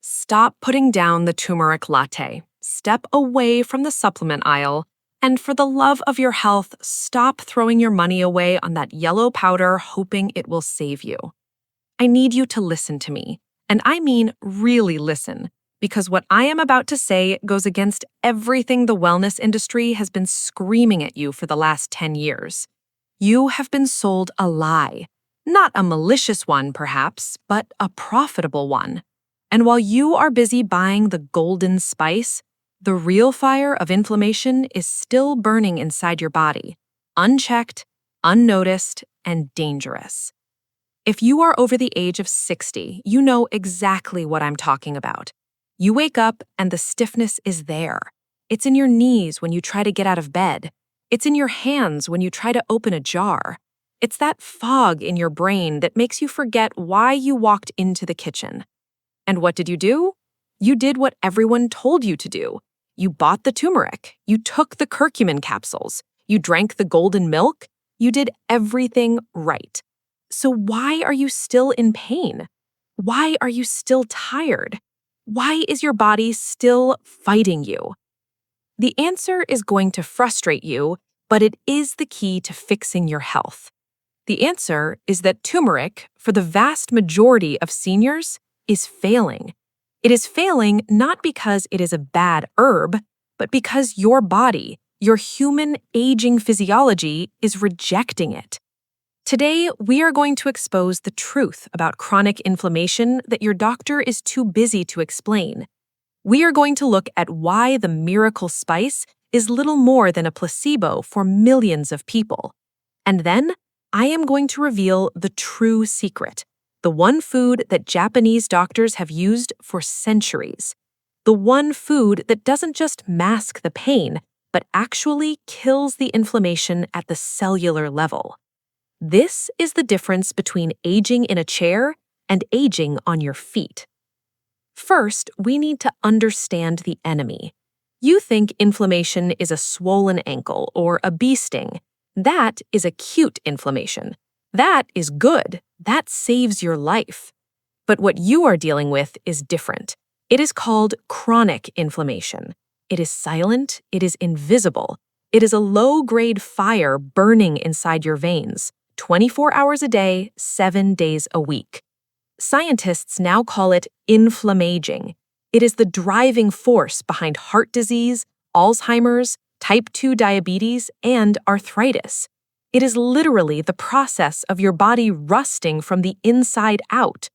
Stop putting down the turmeric latte. Step away from the supplement aisle. And for the love of your health, stop throwing your money away on that yellow powder hoping it will save you. I need you to listen to me. And I mean really listen, because what I am about to say goes against everything the wellness industry has been screaming at you for the last 10 years. You have been sold a lie. Not a malicious one, perhaps, but a profitable one. And while you are busy buying the golden spice, the real fire of inflammation is still burning inside your body, unchecked, unnoticed, and dangerous. If you are over the age of 60, you know exactly what I'm talking about. You wake up and the stiffness is there. It's in your knees when you try to get out of bed. It's in your hands when you try to open a jar. It's that fog in your brain that makes you forget why you walked into the kitchen. And what did you do? You did what everyone told you to do. You bought the turmeric. You took the curcumin capsules. You drank the golden milk. You did everything right. So why are you still in pain? Why are you still tired? Why is your body still fighting you? The answer is going to frustrate you, but it is the key to fixing your health. The answer is that turmeric, for the vast majority of seniors, is failing. It is failing not because it is a bad herb, but because your body, your human aging physiology, is rejecting it. Today, we are going to expose the truth about chronic inflammation that your doctor is too busy to explain. We are going to look at why the miracle spice is little more than a placebo for millions of people. And then, I am going to reveal the true secret, the one food that Japanese doctors have used for centuries. The one food that doesn't just mask the pain, but actually kills the inflammation at the cellular level. This is the difference between aging in a chair and aging on your feet. First, we need to understand the enemy. You think inflammation is a swollen ankle or a bee sting. That is acute inflammation. That is good. That saves your life. But what you are dealing with is different. It is called chronic inflammation. It is silent. It is invisible. It is a low-grade fire burning inside your veins, 24 hours a day, 7 days a week. Scientists now call it inflammaging. It is the driving force behind heart disease, Alzheimer's, type 2 diabetes, and arthritis. It is literally the process of your body rusting from the inside out.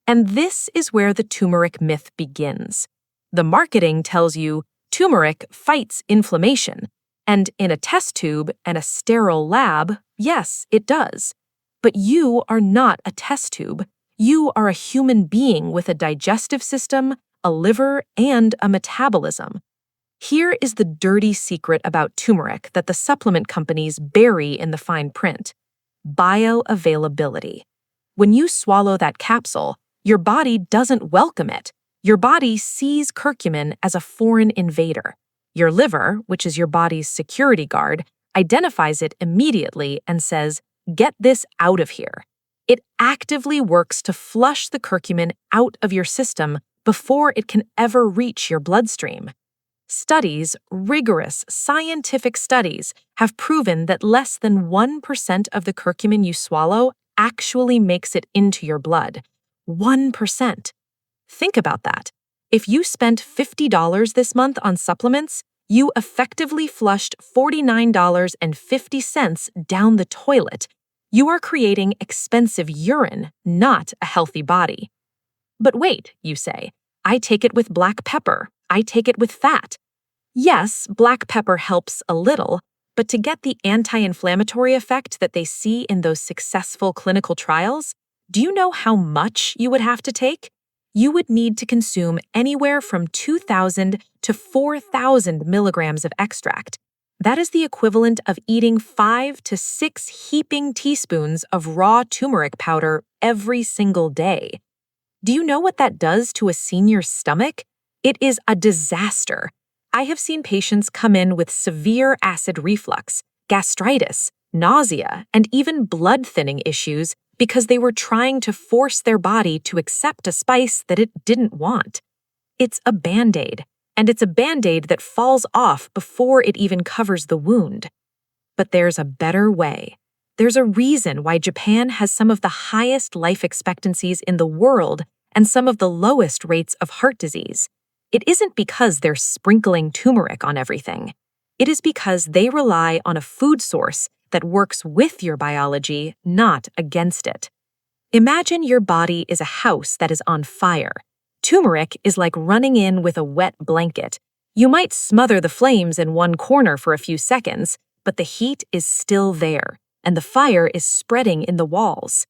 And this is where the turmeric myth begins. The marketing tells you turmeric fights inflammation, and in a test tube and a sterile lab, yes, it does. But you are not a test tube. You are a human being with a digestive system, a liver, and a metabolism. Here is the dirty secret about turmeric that the supplement companies bury in the fine print: bioavailability. When you swallow that capsule, your body doesn't welcome it. Your body sees curcumin as a foreign invader. Your liver, which is your body's security guard, identifies it immediately and says, "Get this out of here." It actively works to flush the curcumin out of your system before it can ever reach your bloodstream. Studies, rigorous scientific studies, have proven that less than 1% of the curcumin you swallow actually makes it into your blood. 1%. Think about that. If you spent $50 this month on supplements, you effectively flushed $49.50 down the toilet. You are creating expensive urine, not a healthy body. But wait, you say, I take it with black pepper. I take it with fat. Yes, black pepper helps a little, but to get the anti-inflammatory effect that they see in those successful clinical trials, do you know how much you would have to take? You would need to consume anywhere from 2,000 to 4,000 milligrams of extract. That is the equivalent of eating 5 to 6 heaping teaspoons of raw turmeric powder every single day. Do you know what that does to a senior's stomach? It is a disaster. I have seen patients come in with severe acid reflux, gastritis, nausea, and even blood thinning issues because they were trying to force their body to accept a spice that it didn't want. It's a Band-Aid, and it's a Band-Aid that falls off before it even covers the wound. But there's a better way. There's a reason why Japan has some of the highest life expectancies in the world and some of the lowest rates of heart disease. It isn't because they're sprinkling turmeric on everything. It is because they rely on a food source that works with your biology, not against it. Imagine your body is a house that is on fire. Turmeric is like running in with a wet blanket. You might smother the flames in one corner for a few seconds, but the heat is still there, and the fire is spreading in the walls.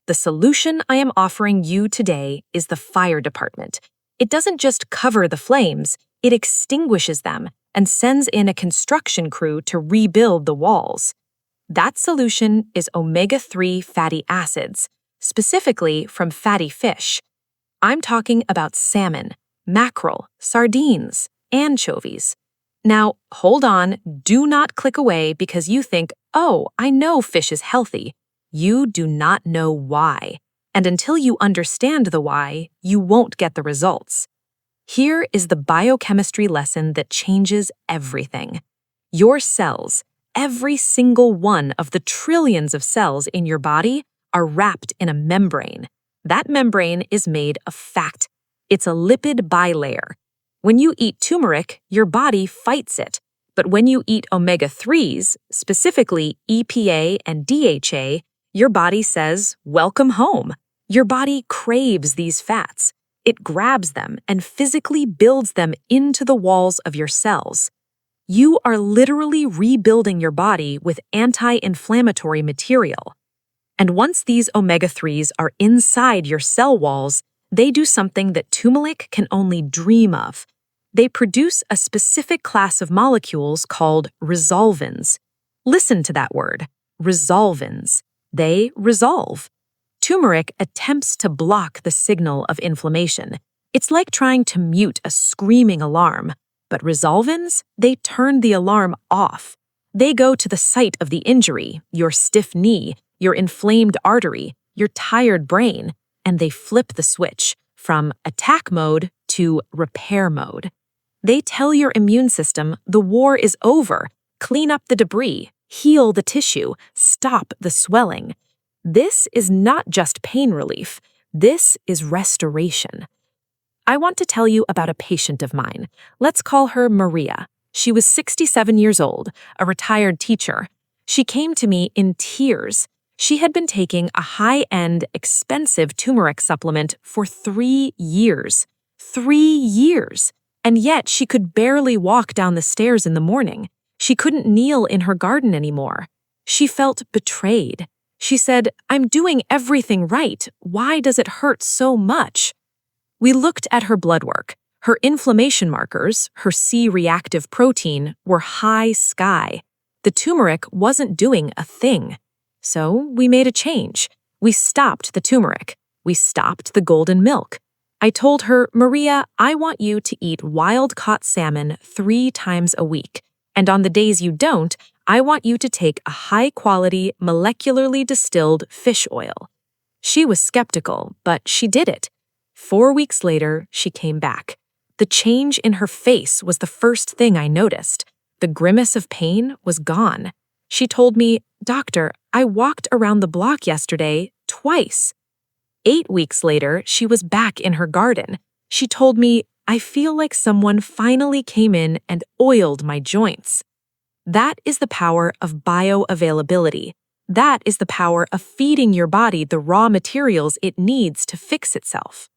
The solution I am offering you today is the fire department. It doesn't just cover the flames, it extinguishes them and sends in a construction crew to rebuild the walls. That solution is omega-3 fatty acids, specifically from fatty fish. I'm talking about salmon, mackerel, sardines, anchovies. Now, hold on, do not click away because you think, oh, I know fish is healthy. You do not know why. And until you understand the why, you won't get the results. Here is the biochemistry lesson that changes everything. Your cells, every single one of the trillions of cells in your body, are wrapped in a membrane. That membrane is made of fat. It's a lipid bilayer. When you eat turmeric, your body fights it. But when you eat omega-3s, specifically EPA and DHA, your body says, welcome home. Your body craves these fats. It grabs them and physically builds them into the walls of your cells. You are literally rebuilding your body with anti-inflammatory material. And once these omega-3s are inside your cell walls, they do something that turmeric can only dream of. They produce a specific class of molecules called resolvins. Listen to that word, resolvins. They resolve. Turmeric attempts to block the signal of inflammation. It's like trying to mute a screaming alarm. But resolvins, they turn the alarm off. They go to the site of the injury, your stiff knee, your inflamed artery, your tired brain, and they flip the switch from attack mode to repair mode. They tell your immune system the war is over, clean up the debris, heal the tissue, stop the swelling. This is not just pain relief, this is restoration. I want to tell you about a patient of mine. Let's call her Maria. She was 67 years old, a retired teacher. She came to me in tears. She had been taking a high-end, expensive turmeric supplement for 3 years. 3 years! And yet she could barely walk down the stairs in the morning. She couldn't kneel in her garden anymore. She felt betrayed. She said, I'm doing everything right. Why does it hurt so much? We looked at her blood work. Her inflammation markers, her C-reactive protein, were high sky. The turmeric wasn't doing a thing. So we made a change. We stopped the turmeric. We stopped the golden milk. I told her, Maria, I want you to eat wild-caught salmon 3 times a week. And on the days you don't, I want you to take a high-quality, molecularly distilled fish oil. She was skeptical, but she did it. 4 weeks later, she came back. The change in her face was the first thing I noticed. The grimace of pain was gone. She told me, Doctor, I walked around the block yesterday twice. 8 weeks later, she was back in her garden. She told me, I feel like someone finally came in and oiled my joints. That is the power of bioavailability. That is the power of feeding your body the raw materials it needs to fix itself.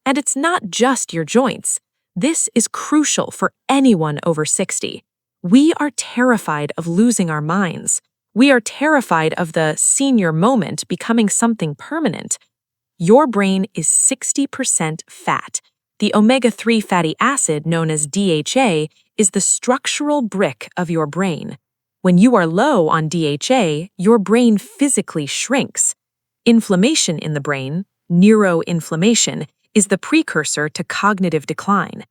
And it's not just your joints. This is crucial for anyone over 60. We are terrified of losing our minds. We are terrified of the senior moment becoming something permanent. Your brain is 60% fat. The omega-3 fatty acid, known as DHA, is the structural brick of your brain. When you are low on DHA, your brain physically shrinks. Inflammation in the brain, neuroinflammation, is the precursor to cognitive decline.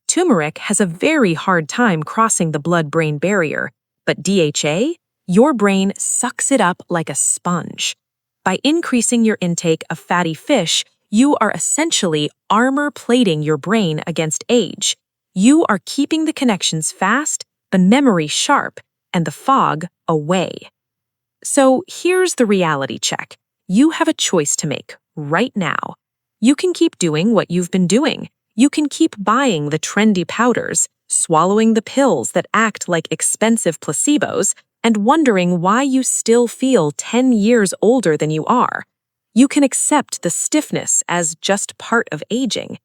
Turmeric has a very hard time crossing the blood-brain barrier, but DHA, your brain sucks it up like a sponge. By increasing your intake of fatty fish, you are essentially armor plating your brain against age. You are keeping the connections fast, the memory sharp, and the fog away. So here's the reality check. You have a choice to make right now. You can keep doing what you've been doing. You can keep buying the trendy powders, swallowing the pills that act like expensive placebos, and wondering why you still feel 10 years older than you are. You can accept the stiffness as just part of aging.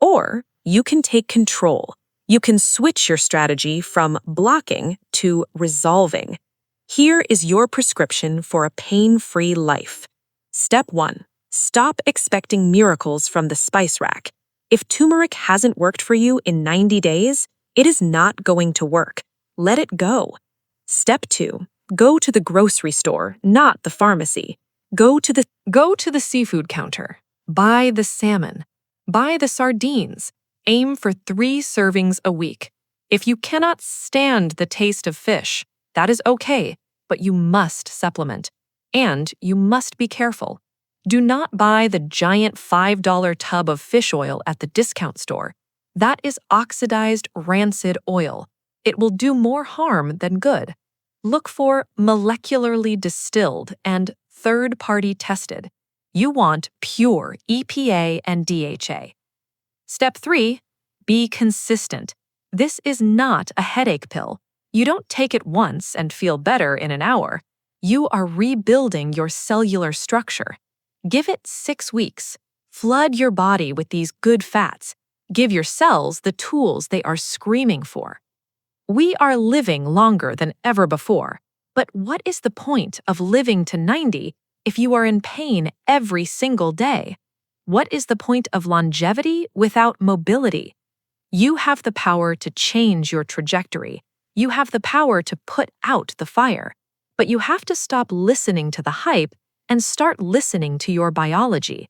Or you can take control. You can switch your strategy from blocking to resolving. Here is your prescription for a pain-free life. Step 1. Stop expecting miracles from the spice rack. If turmeric hasn't worked for you in 90 days, it is not going to work. Let it go. Step 2. Go to the grocery store, not the pharmacy. Go to the seafood counter. Buy the salmon. Buy the sardines. Aim for 3 servings a week. If you cannot stand the taste of fish, that is okay, but you must supplement. And you must be careful. Do not buy the giant $5 tub of fish oil at the discount store. That is oxidized, rancid oil. It will do more harm than good. Look for molecularly distilled and third-party tested. You want pure EPA and DHA. Step 3. Be consistent. This is not a headache pill. You don't take it once and feel better in an hour. You are rebuilding your cellular structure. Give it 6 weeks. Flood your body with these good fats. Give your cells the tools they are screaming for. We are living longer than ever before, but what is the point of living to 90 if you are in pain every single day? What is the point of longevity without mobility? You have the power to change your trajectory. You have the power to put out the fire. But you have to stop listening to the hype and start listening to your biology.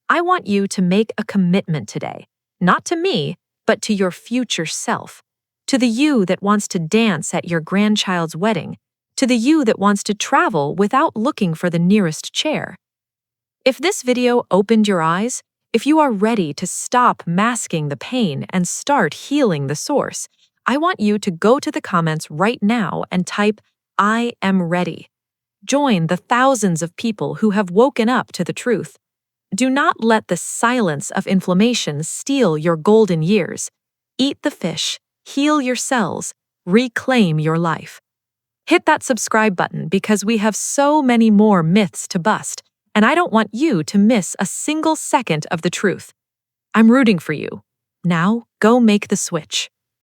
I want you to make a commitment today, not to me, but to your future self. To the you that wants to dance at your grandchild's wedding, to the you that wants to travel without looking for the nearest chair. If this video opened your eyes, if you are ready to stop masking the pain and start healing the source, I want you to go to the comments right now and type, "I am ready." Join the thousands of people who have woken up to the truth. Do not let the silence of inflammation steal your golden years. Eat the fish, heal your cells, reclaim your life. Hit that subscribe button because we have so many more myths to bust, and I don't want you to miss a single second of the truth. I'm rooting for you. Now, go make the switch.